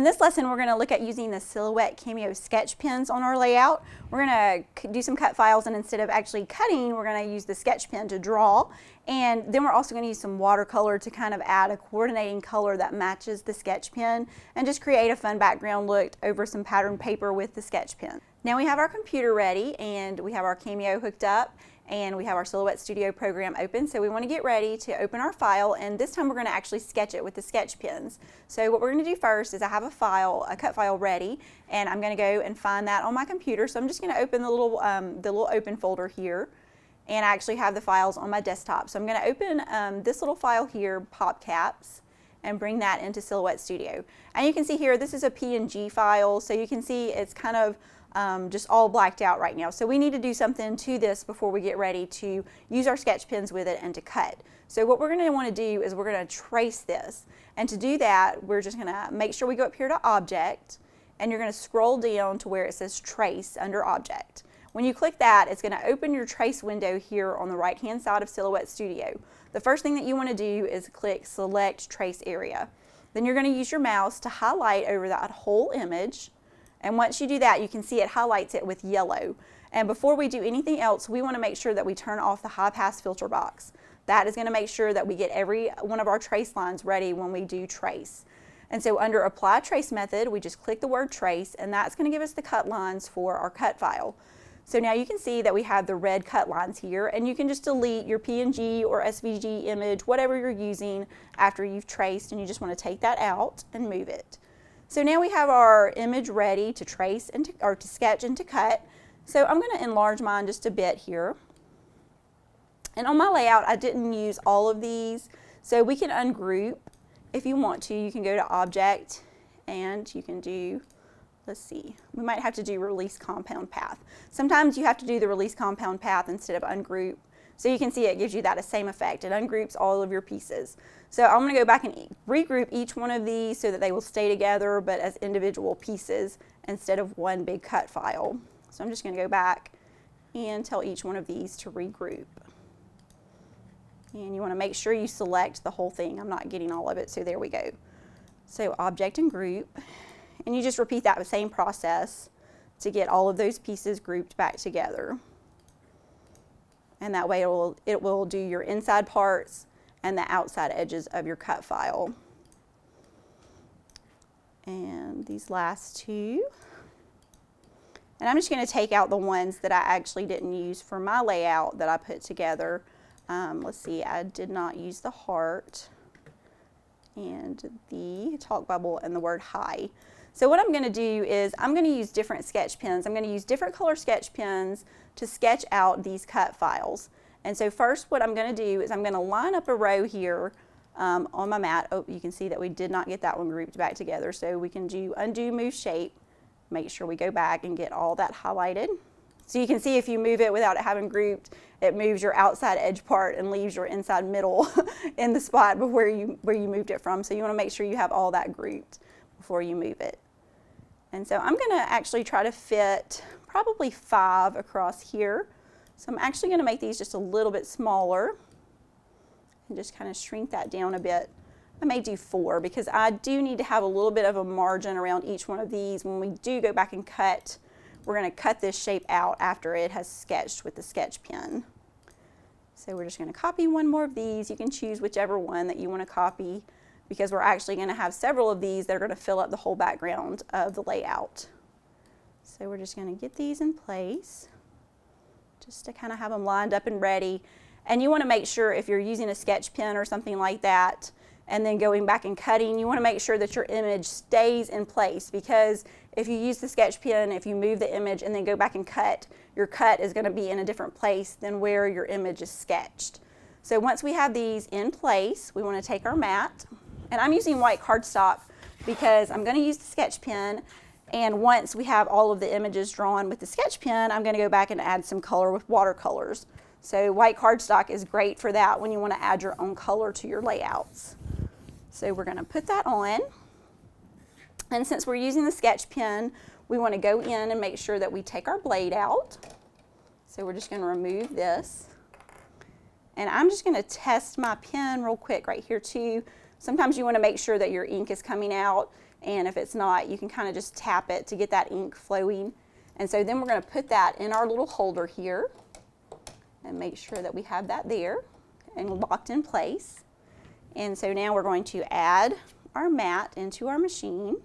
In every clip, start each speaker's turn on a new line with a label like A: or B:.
A: In this lesson, we're going to look at using the Silhouette Cameo sketch pens on our layout. We're going to do some cut files, and instead of actually cutting, we're going to use the sketch pen to draw. And then we're also going to use some watercolor to kind of add a coordinating color that matches the sketch pen and just create a fun background look over some patterned paper with the sketch pen. Now we have our computer ready, and we have our Cameo hooked up, and we have our Silhouette Studio program open. So we want to get ready to open our file, and this time we're going to actually sketch it with the sketch pens. So what we're going to do first is I have a cut file ready, and I'm going to go and find that on my computer. So I'm just going to open the little open folder here, and I actually have the files on my desktop. So I'm going to open this little file here, PopCaps, and bring that into Silhouette Studio. And you can see here, this is a PNG file, so you can see it's kind of just all blacked out right now. So we need to do something to this before we get ready to use our sketch pens with it and to cut. So what we're going to want to do is we're going to trace this. And to do that, we're just going to make sure we go up here to Object, and you're going to scroll down to where it says Trace under Object. When you click that, it's going to open your trace window here on the right hand side of Silhouette Studio. The first thing that you want to do is click Select Trace Area. Then you're going to use your mouse to highlight over that whole image. And once you do that, you can see it highlights it with yellow. And before we do anything else, we want to make sure that we turn off the high pass filter box. That is going to make sure that we get every one of our trace lines ready when we do trace. And so under Apply Trace Method, we just click the word Trace, and that's going to give us the cut lines for our cut file. So now you can see that we have the red cut lines here, and you can just delete your PNG or SVG image, whatever you're using, after you've traced, and you just want to take that out and move it. So now we have our image ready to trace and to sketch and to cut. So I'm going to enlarge mine just a bit here. And on my layout, I didn't use all of these, so we can ungroup if you want to. You can go to Object, and you can do, let's see, we might have to do Release Compound Path. Sometimes you have to do the Release Compound Path instead of ungroup. So you can see it gives you that same effect. It ungroups all of your pieces. So I'm going to go back and regroup each one of these so that they will stay together, but as individual pieces instead of one big cut file. So I'm just going to go back and tell each one of these to regroup. And you want to make sure you select the whole thing. I'm not getting all of it, so there we go. So Object and Group. And you just repeat that same process to get all of those pieces grouped back together. And that way it will do your inside parts and the outside edges of your cut file. And these last two. And I'm just going to take out the ones that I actually didn't use for my layout that I put together. Let's see, I did not use the heart and the talk bubble and the word hi. So what I'm going to do is I'm going to use different sketch pens. I'm going to use different color sketch pens to sketch out these cut files. And so first what I'm going to do is I'm going to line up a row here on my mat. Oh, you can see that we did not get that one grouped back together. So we can do Undo Move Shape. Make sure we go back and get all that highlighted. So you can see if you move it without it having grouped, it moves your outside edge part and leaves your inside middle in the spot where you moved it from. So you want to make sure you have all that grouped before you move it. And so I'm going to actually try to fit probably 5 across here. So I'm actually going to make these just a little bit smaller and just kind of shrink that down a bit. I may do 4 because I do need to have a little bit of a margin around each one of these. When we do go back and cut, we're going to cut this shape out after it has sketched with the sketch pen. So we're just going to copy one more of these. You can choose whichever one that you want to copy, because we're actually going to have several of these that are going to fill up the whole background of the layout. So we're just going to get these in place just to kind of have them lined up and ready. And you want to make sure if you're using a sketch pen or something like that and then going back and cutting, you want to make sure that your image stays in place, because if you use the sketch pen, if you move the image and then go back and cut, your cut is going to be in a different place than where your image is sketched. So once we have these in place, we want to take our mat. And I'm using white cardstock because I'm going to use the sketch pen, and once we have all of the images drawn with the sketch pen, I'm going to go back and add some color with watercolors. So white cardstock is great for that when you want to add your own color to your layouts. So we're going to put that on, and since we're using the sketch pen, we want to go in and make sure that we take our blade out. So we're just going to remove this, and I'm just going to test my pen real quick right here too. Sometimes you want to make sure that your ink is coming out. and if it's not, you can kind of just tap it to get that ink flowing. And so then we're going to put that in our little holder here and make sure that we have that there and locked in place. And so now we're going to add our mat into our machine,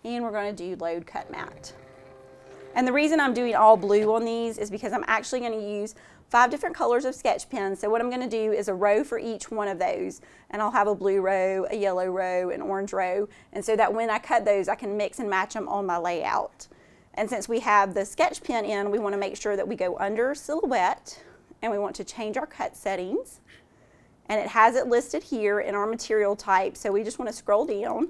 A: and we're going to do load cut mat. And the reason I'm doing all blue on these is because I'm actually going to use 5 different colors of sketch pens. So what I'm going to do is a row for each one of those, and I'll have a blue row, a yellow row, an orange row, and so that when I cut those I can mix and match them on my layout. And since we have the sketch pen in, we want to make sure that we go under Silhouette, and we want to change our cut settings, and it has it listed here in our material type, so we just want to scroll down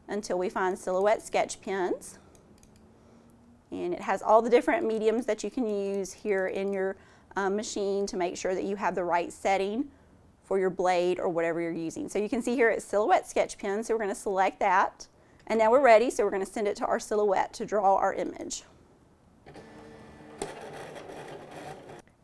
A: until we find Silhouette sketch pens. And it has all the different mediums that you can use here in your machine to make sure that you have the right setting for your blade or whatever you're using. So you can see here it's Silhouette sketch pen, so we're going to select that. And now we're ready, so we're going to send it to our Silhouette to draw our image.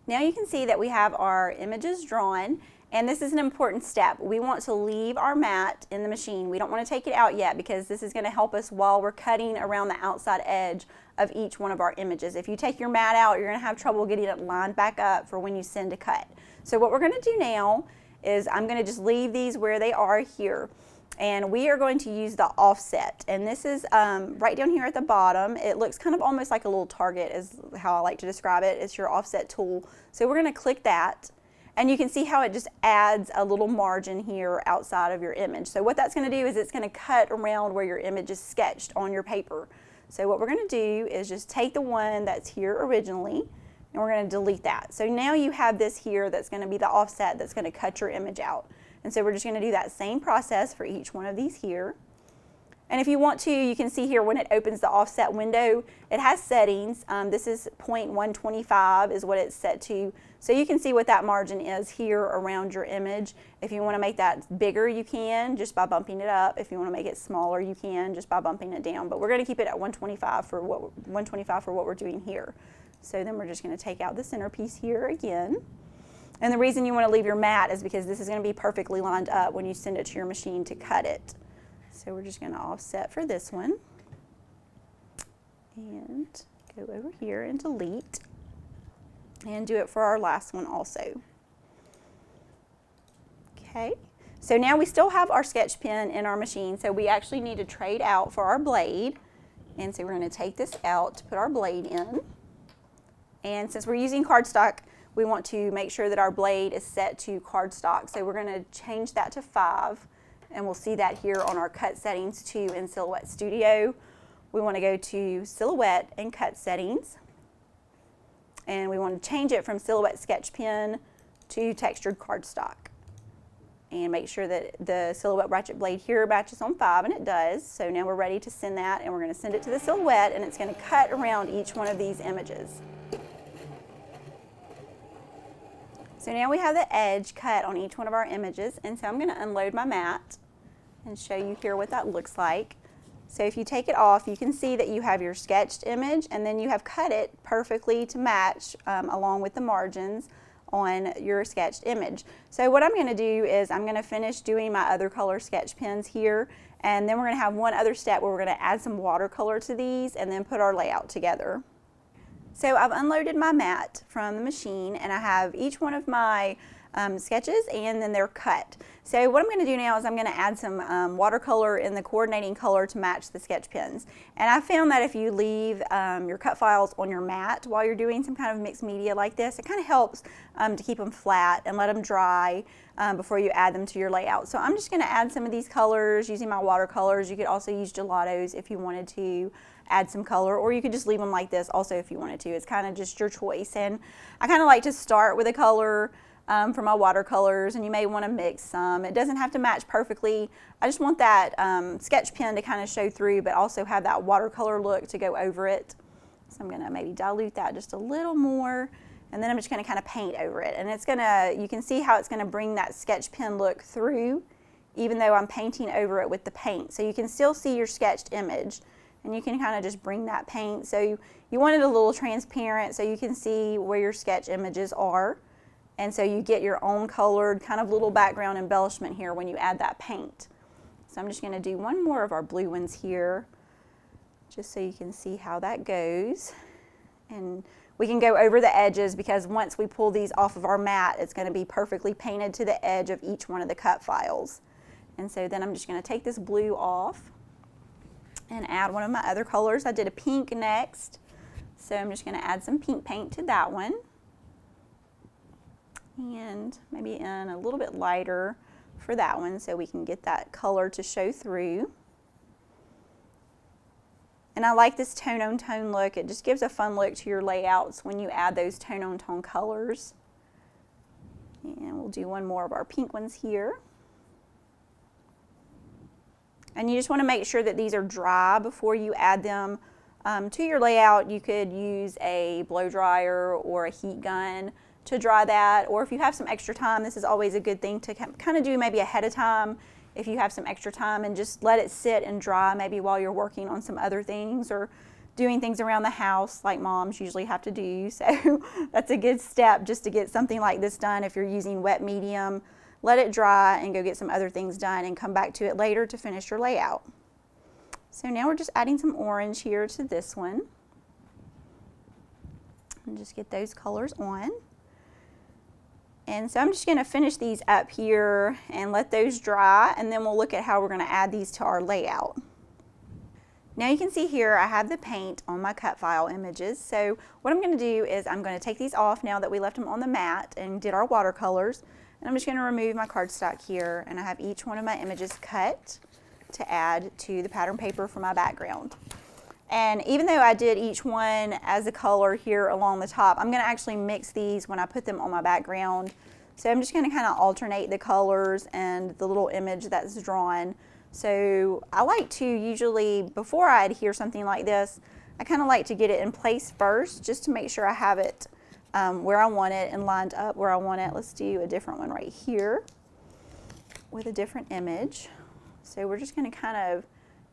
A: Now you can see that we have our images drawn, and this is an important step. We want to leave our mat in the machine. We don't want to take it out yet because this is going to help us while we're cutting around the outside edge of each one of our images. If you take your mat out, you're going to have trouble getting it lined back up for when you send a cut. So what we're going to do now is I'm going to just leave these where they are here. And we are going to use the offset, and this is right down here at the bottom. It looks kind of almost like a little target is how I like to describe it. It's your offset tool. So we're going to click that, and you can see how it just adds a little margin here outside of your image. So what that's going to do is it's going to cut around where your image is sketched on your paper. So what we're going to do is just take the one that's here originally, and we're going to delete that. So now you have this here that's going to be the offset that's going to cut your image out. And so we're just going to do that same process for each one of these here. And if you want to, you can see here when it opens the offset window, it has settings. This is 0.125 is what it's set to. So you can see what that margin is here around your image. If you want to make that bigger, you can just by bumping it up. If you want to make it smaller, you can just by bumping it down. But we're going to keep it at 125 for what we're doing here. So then we're just going to take out the centerpiece here again. And the reason you want to leave your mat is because this is going to be perfectly lined up when you send it to your machine to cut it. So we're just going to offset for this one. And go over here and delete. And do it for our last one also. Okay. So now we still have our sketch pen in our machine, so we actually need to trade out for our blade. And so we're going to take this out to put our blade in. And since we're using cardstock, we want to make sure that our blade is set to cardstock. So we're going to change that to 5, and we'll see that here on our cut settings too in Silhouette Studio. We want to go to Silhouette and cut settings, and we want to change it from Silhouette sketch pen to textured cardstock, and make sure that the Silhouette ratchet blade here matches on 5, and it does. So now we're ready to send that, and we're going to send it to the Silhouette, and it's going to cut around each one of these images. So now we have the edge cut on each one of our images, and so I'm going to unload my mat and show you here what that looks like. So if you take it off, you can see that you have your sketched image, and then you have cut it perfectly to match along with the margins on your sketched image. So what I'm going to do is I'm going to finish doing my other color sketch pens here, and then we're going to have one other step where we're going to add some watercolor to these and then put our layout together. So I've unloaded my mat from the machine, and I have each one of my sketches, and then they're cut. So what I'm going to do now is I'm going to add some watercolor in the coordinating color to match the sketch pens. And I found that if you leave your cut files on your mat while you're doing some kind of mixed media like this, it kind of helps to keep them flat and let them dry before you add them to your layout. So I'm just going to add some of these colors using my watercolors. You could also use gelatos if you wanted to add some color, or you could just leave them like this also if you wanted to. It's kind of just your choice. And I kind of like to start with a color for my watercolors, and you may want to mix some. It doesn't have to match perfectly. I just want that sketch pen to kind of show through, but also have that watercolor look to go over it. So I'm going to maybe dilute that just a little more, and then I'm just going to kind of paint over it. And it's going to, you can see how it's going to bring that sketch pen look through, even though I'm painting over it with the paint. So you can still see your sketched image, and you can kind of just bring that paint. So you want it a little transparent so you can see where your sketch images are. And so you get your own colored kind of little background embellishment here when you add that paint. So So I'm just going to do one more of our blue ones here, just so you can see how that goes. And we can go over the edges because once we pull these off of our mat, it's going to be perfectly painted to the edge of each one of the cut files. And so then I'm just going to take this blue off and add one of my other colors. I did a pink next, so I'm just going to add some pink paint to that one. And maybe in a little bit lighter for that one so we can get that color to show through. And I like this tone-on-tone look. It just gives a fun look to your layouts when you add those tone-on-tone colors. And we'll do one more of our pink ones here. And you just want to make sure that these are dry before you add them to your layout. You could use a blow dryer or a heat gun to dry that, or if you have some extra time, this is always a good thing to kind of do maybe ahead of time if you have some extra time, and just let it sit and dry maybe while you're working on some other things or doing things around the house like moms usually have to do. So that's a good step just to get something like this done. If you're using wet medium, let it dry and go get some other things done and come back to it later to finish your layout. So now we're just adding some orange here to this one and just get those colors on. And so I'm just going to finish these up here and let those dry, and then we'll look at how we're going to add these to our layout. Now you can see here I have the paint on my cut file images. So what I'm going to do is I'm going to take these off now that we left them on the mat and did our watercolors. And I'm just going to remove my cardstock here, and I have each one of my images cut to add to the pattern paper for my background. And even though I did each one as a color here along the top, I'm going to actually mix these when I put them on my background. So I'm just going to kind of alternate the colors and the little image that's drawn. So I like to usually, before I adhere something like this, I kind of like to get it in place first just to make sure I have it where I want it and lined up where I want it. Let's do a different one right here with a different image. So we're just going to kind of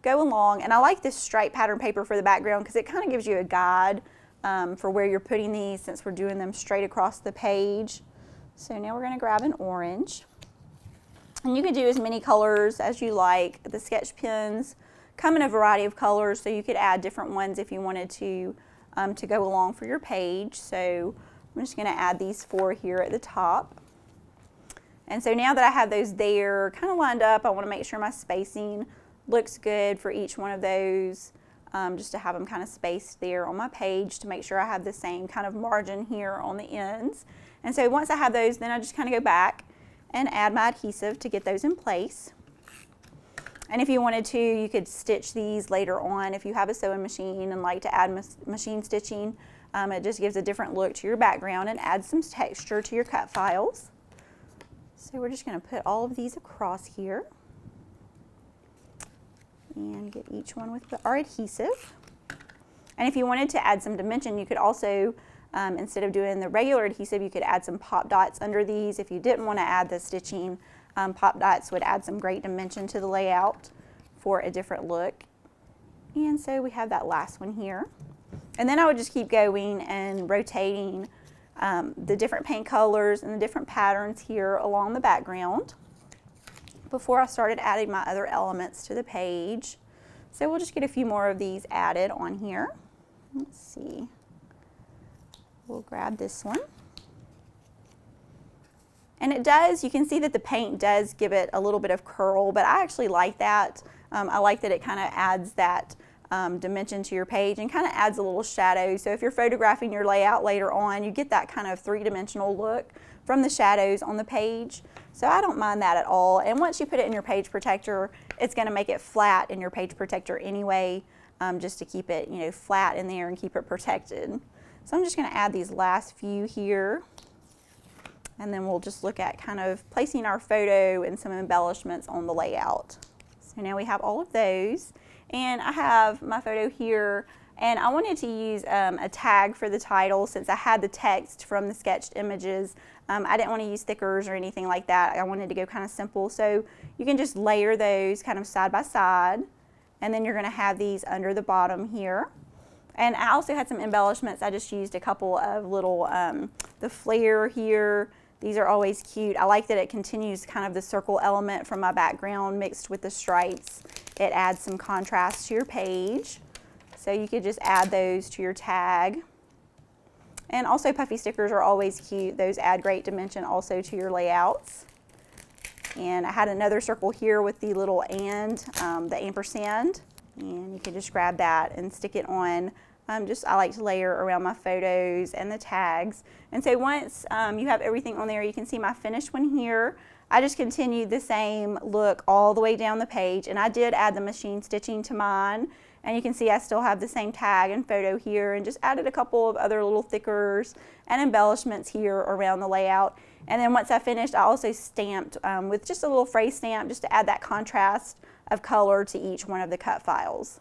A: go along, and I like this stripe pattern paper for the background because it kind of gives you a guide for where you're putting these since we're doing them straight across the page. So now we're going to grab an orange, and you can do as many colors as you like. The sketch pens come in a variety of colors, so you could add different ones if you wanted to go along for your page. So I'm just going to add these 4 here at the top. And so now that I have those there kind of lined up, I want to make sure my spacing looks good for each one of those, just to have them kind of spaced there on my page to make sure I have the same kind of margin here on the ends. And so once I have those, then I just kind of go back and add my adhesive to get those in place. And if you wanted to, you could stitch these later on if you have a sewing machine and like to add machine stitching. It just gives a different look to your background and adds some texture to your cut files. So we're just going to put all of these across here and get each one with our adhesive. And if you wanted to add some dimension, you could also, instead of doing the regular adhesive, you could add some pop dots under these. If you didn't want to add the stitching, pop dots would add some great dimension to the layout for a different look. And so we have that last one here. And then I would just keep going and rotating the different paint colors and the different patterns here along the background before I started adding my other elements to the page. So we'll just get a few more of these added on here. Let's see. We'll grab this one. And it does, you can see that the paint does give it a little bit of curl, but I actually like that. I like that it kind of adds that dimension to your page and kind of adds a little shadow. So if you're photographing your layout later on, you get that kind of three-dimensional look from the shadows on the page. So I don't mind that at all. And once you put it in your page protector, it's going to make it flat in your page protector anyway, just to keep it, you know, flat in there and keep it protected. So I'm just going to add these last few here. And then we'll just look at kind of placing our photo and some embellishments on the layout. So now we have all of those. And I have my photo here, and I wanted to use a tag for the title since I had the text from the sketched images. I didn't want to use stickers or anything like that. I wanted to go kind of simple. So you can just layer those kind of side by side, and then you're going to have these under the bottom here. And I also had some embellishments. I just used a couple of little, the flare here These are always cute. I like that it continues kind of the circle element from my background mixed with the stripes. It adds some contrast to your page. So you could just add those to your tag. And also puffy stickers are always cute. Those add great dimension also to your layouts. And I had another circle here with the little the ampersand. And you can just grab that and stick it on. I like to layer around my photos and the tags. And so once you have everything on there, you can see my finished one here. I just continued the same look all the way down the page, and I did add the machine stitching to mine. And you can see I still have the same tag and photo here, and just added a couple of other little thickers and embellishments here around the layout. And then once I finished, I also stamped with just a little phrase stamp just to add that contrast of color to each one of the cut files.